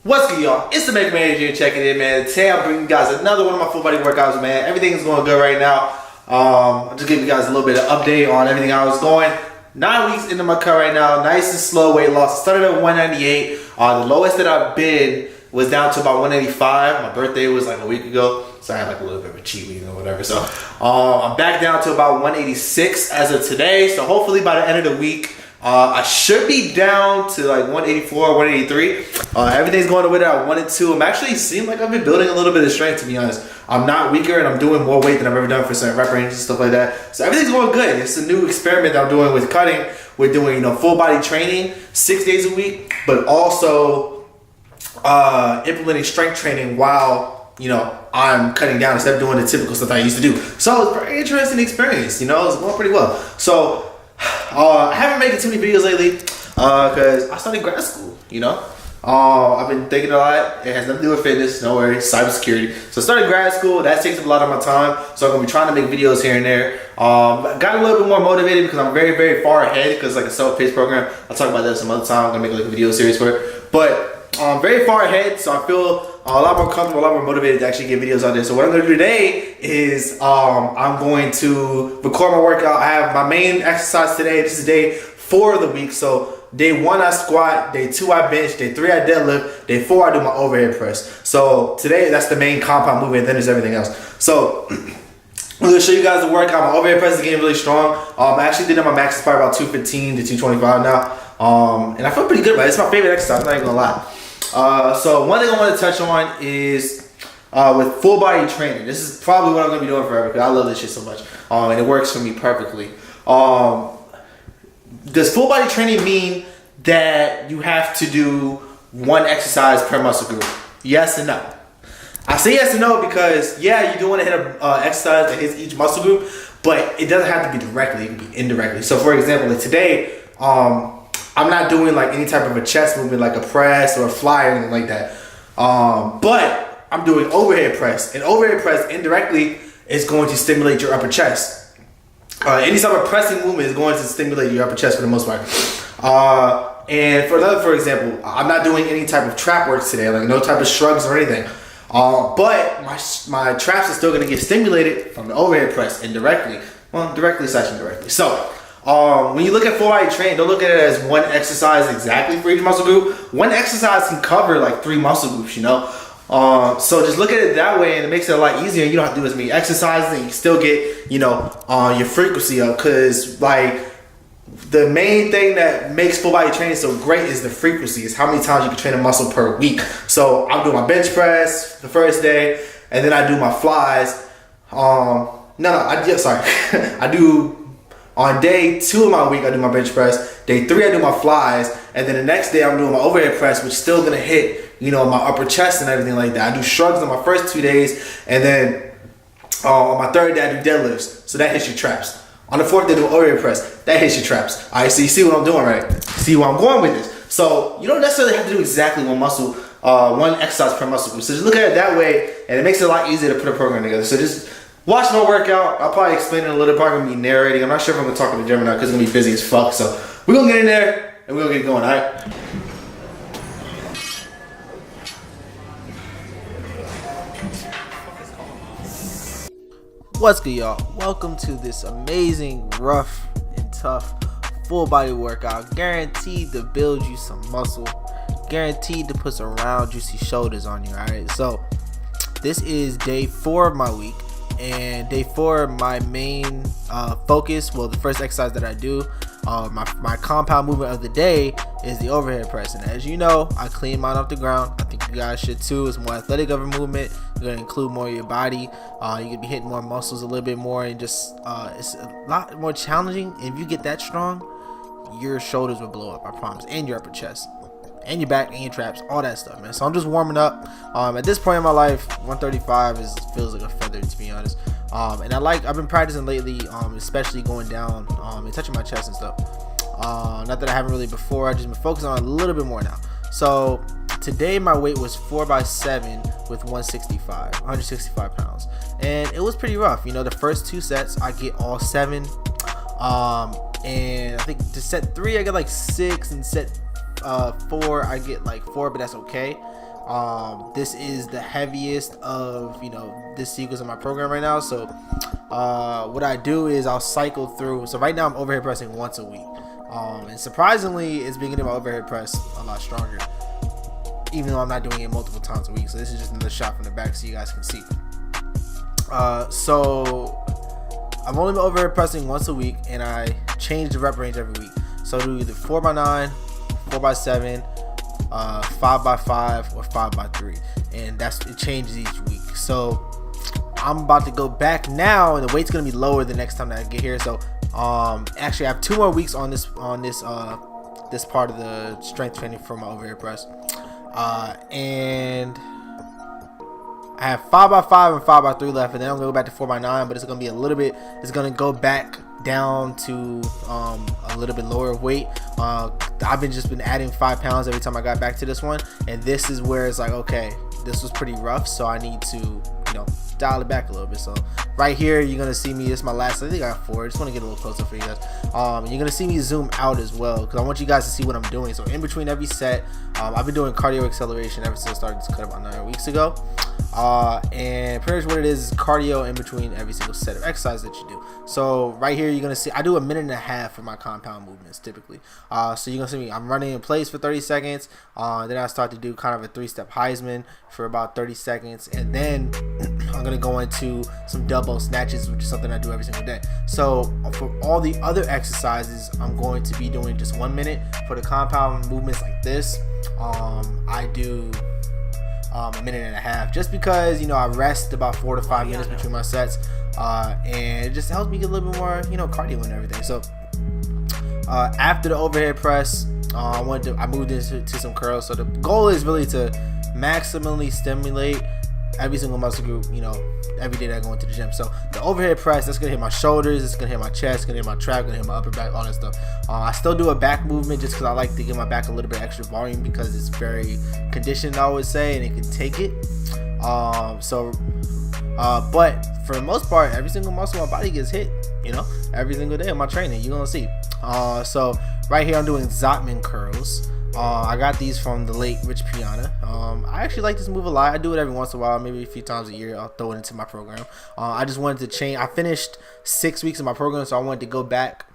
What's good, y'all? It's the Make Manager here checking in, man. Today I'm bringing you guys another one of my full body workouts, man. Everything's going good right now. I'll just give you guys a little bit of update on everything I was going. 9 weeks into my cut right now, nice and slow weight loss. I started at 198. The lowest that I've been was down to about 185. My birthday was like a week ago, so I had like a little bit of a cheat week or whatever. So I'm back down to about 186 as of today. So hopefully by the end of the week, I should be down to like 184, 183. Everything's going the way that I wanted to. I'm actually seeing like I've been building a little bit of strength, to be honest. I'm not weaker and I'm doing more weight than I've ever done for certain rep ranges and stuff like that. So everything's going good. It's a new experiment that I'm doing with cutting. We're doing, full body training 6 days a week, but also implementing strength training while, I'm cutting down instead of doing the typical stuff I used to do. So it's a very interesting experience, it's going pretty well. So I haven't made too many videos lately because I started grad school, I've been thinking a lot. It has nothing to do with fitness, no worries, cybersecurity. So I started grad school. That takes up a lot of my time. So I'm going to be trying to make videos here and there. Got a little bit more motivated because I'm very, very far ahead because it's like a self-paced program. I'll talk about that some other time. I'm going to make like a video series for it. But very far ahead, so I feel a lot more comfortable, a lot more motivated to actually get videos out there. So what I'm going to do today is I'm going to record my workout. I have my main exercise today. This is day 4 of the week. So day 1 I squat, day 2 I bench, day 3 I deadlift, day 4 I do my overhead press. So today that's the main compound movement, and then there's everything else. So I'm going to show you guys the workout. My overhead press is getting really strong. I actually did my max probably about 215 to 225 now. And I feel pretty good about it. It's my favorite exercise, I'm not even going to lie. So one thing I want to touch on is with full body training. This is probably what I'm going to be doing forever because I love this shit so much. And it works for me perfectly. Does full body training mean that you have to do one exercise per muscle group? Yes and no. I say yes and no because you do want to hit an exercise that hits each muscle group, but it doesn't have to be directly, it can be indirectly. So for example, like today, I'm not doing like any type of a chest movement like a press or a fly or anything like that. But I'm doing overhead press, and overhead press indirectly is going to stimulate your upper chest. Any type of pressing movement is going to stimulate your upper chest for the most part. And for example, I'm not doing any type of trap works today, like no type of shrugs or anything. But my traps are still going to get stimulated from the overhead press indirectly. Well, directly / indirectly. So when you look at full body training, don't look at it as one exercise exactly for each muscle group. One exercise can cover like 3 muscle groups, So just look at it that way, and it makes it a lot easier. You don't have to do as many exercises, and you still get, your frequency up. Cause like the main thing that makes full body training so great is the frequency. Is how many times you can train a muscle per week. So I'm doing my bench press the first day, and then I do my flies. I do. On day 2 of my week, I do my bench press. Day 3, I do my flies. And then the next day, I'm doing my overhead press, which is still going to hit, my upper chest and everything like that. I do shrugs on my first 2 days. And then on my 3rd day, I do deadlifts. So that hits your traps. On the 4th day, I do overhead press. That hits your traps. All right, so you see what I'm doing, right? See where I'm going with this. So you don't necessarily have to do exactly one muscle, one exercise per muscle group. So just look at it that way, and it makes it a lot easier to put a program together. So just watch my workout. I'll probably explain it a little bit. Probably gonna be narrating. I'm not sure if I'm gonna talk in the gym or not because it's gonna be busy as fuck. So we're gonna get in there and we're gonna get going, alright? What's good, y'all? Welcome to this amazing, rough and tough full body workout. Guaranteed to build you some muscle. Guaranteed to put some round, juicy shoulders on you, alright? So this is day 4 of my week. And day 4, my main focus, well, the first exercise that I do, my compound movement of the day is the overhead press. And as you know, I clean mine off the ground. I think you guys should too. It's more athletic of a movement. You're going to include more of your body. You can be hitting more muscles a little bit more, and just it's a lot more challenging. And if you get that strong, your shoulders will blow up, I promise, and your upper chest, and your back, and your traps, all that stuff, man. So I'm just warming up. At this point in my life, 135 feels like a feather, to be honest. And I've been practicing lately, especially going down and touching my chest and stuff. Not that I haven't really before. I just been focusing on it a little bit more now. So today my weight was 4x7 with 165 pounds, and it was pretty rough. The first 2 sets I get all 7. And I think to set 3 I get like 6, and set 4 I get like 4, but that's okay. This is the heaviest of this sequence of my program right now. So what I do is I'll cycle through. So right now I'm overhead pressing once a week, and surprisingly it's been getting my overhead press a lot stronger, even though I'm not doing it multiple times a week. So this is just another shot from the back so you guys can see. So I've only been overhead pressing once a week, and I change the rep range every week. So I do either 4x9, 4x7, 5x5, or 5x3, and it changes each week. So I'm about to go back now, and the weight's gonna be lower the next time that I get here. So actually I have 2 more weeks on this part of the strength training for my overhead press, and I have 5x5 and 5x3 left, and then I'm gonna go back to 4x9, but it's gonna be a little bit. It's gonna go back down to a little bit lower weight. I've just been adding 5 pounds every time I got back to this one, and this is where it's like, okay, this was pretty rough, so I need to dial it back a little bit. So right here you're gonna see me, this is my last, I think I got 4. I just want to get a little closer for you guys. You're gonna see me zoom out as well, because I want you guys to see what I'm doing. So in between every set, I've been doing cardio acceleration ever since I started this cut about 9 weeks ago, and pretty much what it is cardio in between every single set of exercise that you do. So right here you're gonna see I do 1.5 minutes for my compound movements typically. So you're gonna see me, I'm running in place for 30 seconds, then I start to do kind of a 3-step Heisman for about 30 seconds, and then I'm gonna go into some dumbbell snatches, which is something I do every single day. So for all the other exercises, I'm going to be doing just 1 minute. For the compound movements like this, I do 1.5 minutes, just because I rest about 4 to 5 minutes between my sets, and it just helps me get a little bit more cardio and everything. So after the overhead press, I moved into some curls. So the goal is really to maximally stimulate every single muscle group every day that I go into the gym. So the overhead press, that's gonna hit my shoulders, it's gonna hit my chest, it's gonna hit my trap, gonna hit my upper back, all that stuff. I still do a back movement just because I like to give my back a little bit extra volume, because it's very conditioned, I would say, and it can take it. But for the most part, every single muscle in my body gets hit, every single day of my training, you're gonna see. So right here I'm doing Zotman curls. I got these from the late Rich Piana. I actually like this move a lot. I do it every once in a while, maybe a few times a year. I'll throw it into my program. I just wanted to change. I finished 6 weeks of my program, so I wanted to go back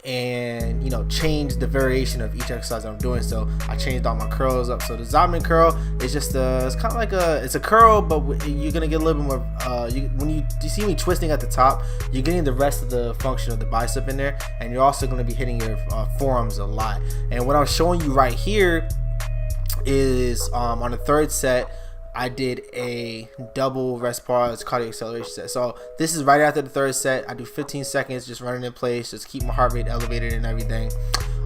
and change the variation of each exercise I'm doing. So I changed all my curls up. So the Zotman curl is just it's kind of like it's a curl, but you're gonna get a little bit more. When you see me twisting at the top, you're getting the rest of the function of the bicep in there, and you're also gonna be hitting your forearms a lot. And what I'm showing you right here is on the 3rd set, I did a double rest pause cardio acceleration set. So this is right after the 3rd set. I do 15 seconds just running in place, just keep my heart rate elevated and everything,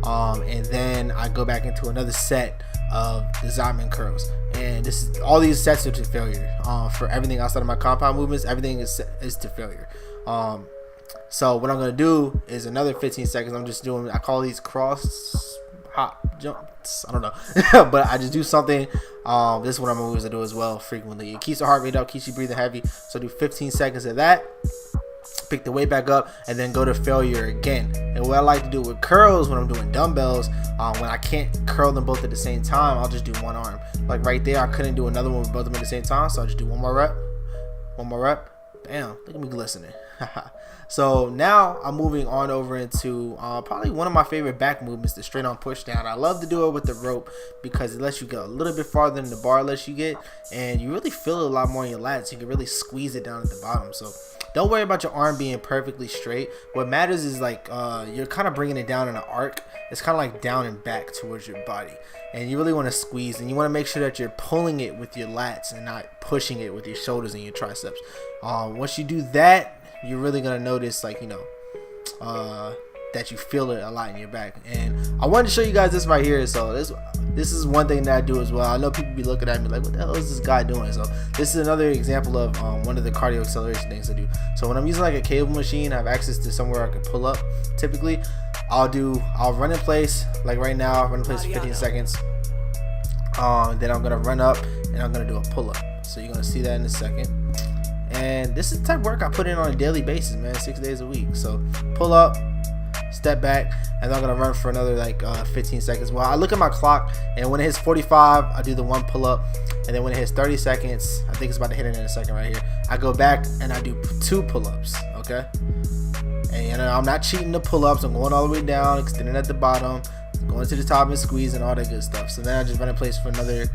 and then I go back into another set of the Zotman curls. And all these sets are to failure. For everything outside of my compound movements, everything is to failure. So what I'm gonna do is another 15 seconds. I'm just doing, I call these cross hop jumps, I don't know, but I just do something. This is one of my moves I do as well frequently. It keeps the heart rate up, keeps you breathing heavy. So do 15 seconds of that, pick the weight back up, and then go to failure again. And what I like to do with curls when I'm doing dumbbells, when I can't curl them both at the same time, I'll just do one arm. Like right there, I couldn't do another one with both of them at the same time, so I'll just do one more rep. Bam, look at me glistening. So now I'm moving on over into probably one of my favorite back movements, the straight on push down. I love to do it with the rope because it lets you go a little bit farther than the bar lets you get, and you really feel it a lot more in your lats. You can really squeeze it down at the bottom. So don't worry about your arm being perfectly straight. What matters is like you're kind of bringing it down in an arc. It's kind of like down and back towards your body, and you really want to squeeze, and you want to make sure that you're pulling it with your lats and not pushing it with your shoulders and your triceps. Once you do that, you're really gonna notice, like, that you feel it a lot in your back. And I wanted to show you guys this right here. So this is one thing that I do as well. I know people be looking at me like, what the hell is this guy doing? So this is another example of one of the cardio acceleration things I do. So when I'm using like a cable machine, I have access to somewhere I can pull up. Typically I'll run in place, like right now, I'll run in place for 15 seconds. Then I'm gonna run up and I'm gonna do a pull-up. So you're gonna see that in a second. And this is the type of work I put in on a daily basis, man, 6 days a week. So pull up, step back, and then I'm gonna run for another like 15 seconds. Well, I look at my clock, and when it hits 45, I do the 1 pull-up, and then when it hits 30 seconds, I think it's about to hit it in a second right here, I go back and I do 2 pull-ups. Okay, and I'm not cheating the pull-ups. I'm going all the way down, extending at the bottom, going to the top and squeezing, all that good stuff. So then I just run in place for another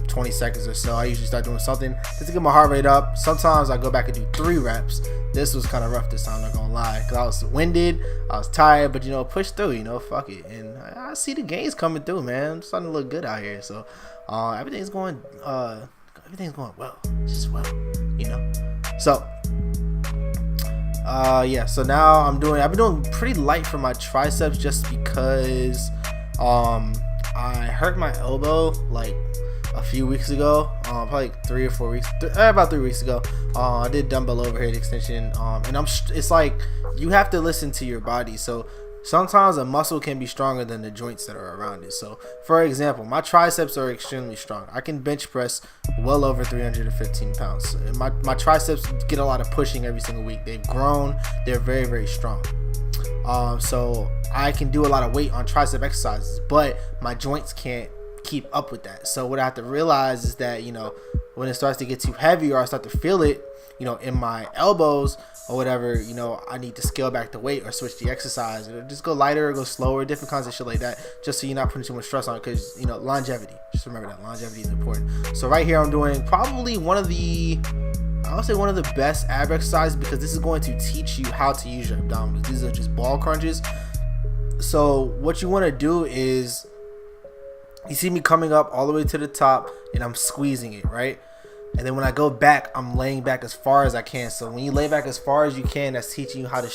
20 seconds or so. I usually start doing something just to get my heart rate up. Sometimes I go back and do 3 reps. This was kind of rough this time, not gonna lie, because I was winded, I was tired, but push through, fuck it. And I see the gains coming through, man. I'm starting to look good out here. So everything's going well, just well, So yeah, so now I've been doing pretty light for my triceps just because I hurt my elbow like a few weeks ago, probably like 3 or 4 weeks, about 3 weeks ago. I did dumbbell overhead extension, and it's like you have to listen to your body. So sometimes a muscle can be stronger than the joints that are around it. So for example, my triceps are extremely strong. I can bench press well over 315 pounds. And my triceps get a lot of pushing every single week. They've grown. They're very, very strong. So I can do a lot of weight on tricep exercises, but my joints can't keep up with that. So what I have to realize is that when it starts to get too heavy, or I start to feel it in my elbows or whatever, I need to scale back the weight or switch the exercise, or just go lighter or go slower, different kinds of shit like that, just so you're not putting too much stress on it. Because longevity, just remember that longevity is important. So right here I'm doing probably one of the best ab exercises, because this is going to teach you how to use your abdominals. These are just ball crunches. So what you want to do is, you see me coming up all the way to the top and I'm squeezing it, right? And then when I go back, I'm laying back as far as I can. So when you lay back as far as you can, that's teaching you how to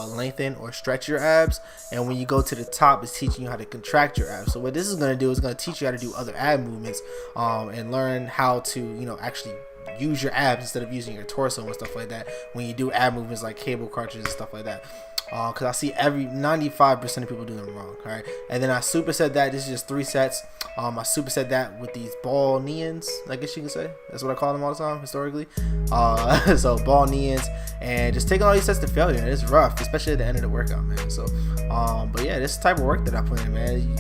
lengthen or stretch your abs. And when you go to the top, it's teaching you how to contract your abs. So what this is going to do is going to teach you how to do other ab movements, and learn how to actually use your abs instead of using your torso and stuff like that when you do ab movements like cable crunches and stuff like that. Because I see 95% of people do them wrong. All right, and then I superset that. This is just 3 sets. I superset that with these ball knee-ins, I guess you can say. That's what I call them all the time historically. So ball knee-ins, and just taking all these sets to failure. And it's rough, especially at the end of the workout, man. So but yeah, this type of work that I put in, man,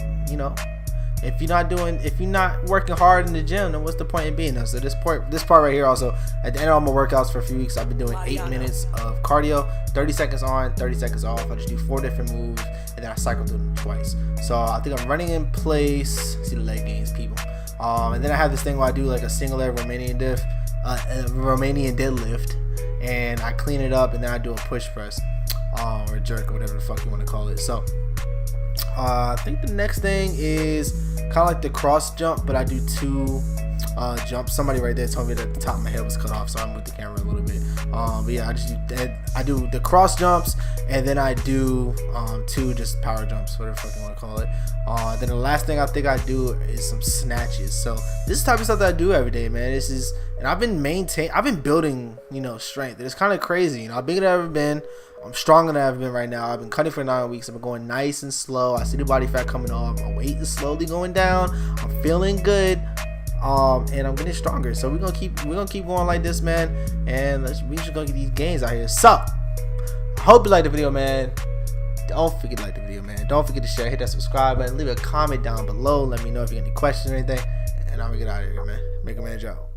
if you're not working hard in the gym, then what's the point in being there? So this part right here, also at the end of all my workouts for a few weeks, I've been doing 8 minutes of cardio, 30 seconds on, 30 seconds off. I just do 4 different moves, and then I cycle through them twice. So I think I'm running in place. See the leg gains, people. And then I have this thing where I do like a single leg Romanian deadlift, and I clean it up, and then I do a push press, or jerk, or whatever the fuck you want to call it. So I think the next thing is kind of like the cross jump, but I do 2 jumps. Somebody right there told me that the top of my head was cut off, so I moved the camera a little bit. But yeah, I do the cross jumps, and then I do 2 just power jumps, whatever the fuck you want to call it. Then the last thing I think I do is some snatches. So this is the type of stuff that I do every day, man. And I've been building, strength. It's kind of crazy. I'm bigger than I've ever been. I'm stronger than I've ever been right now. I've been cutting for 9 weeks. I've been going nice and slow. I see the body fat coming off. My weight is slowly going down. I'm feeling good. And I'm getting stronger. So we're gonna keep going like this, man. And we just gonna get these gains out here. So I hope you liked the video, man. Don't forget to like the video, man. Don't forget to share. Hit that subscribe button. Leave a comment down below. Let me know if you got any questions or anything. And I'm gonna get out of here, man. Make a man out.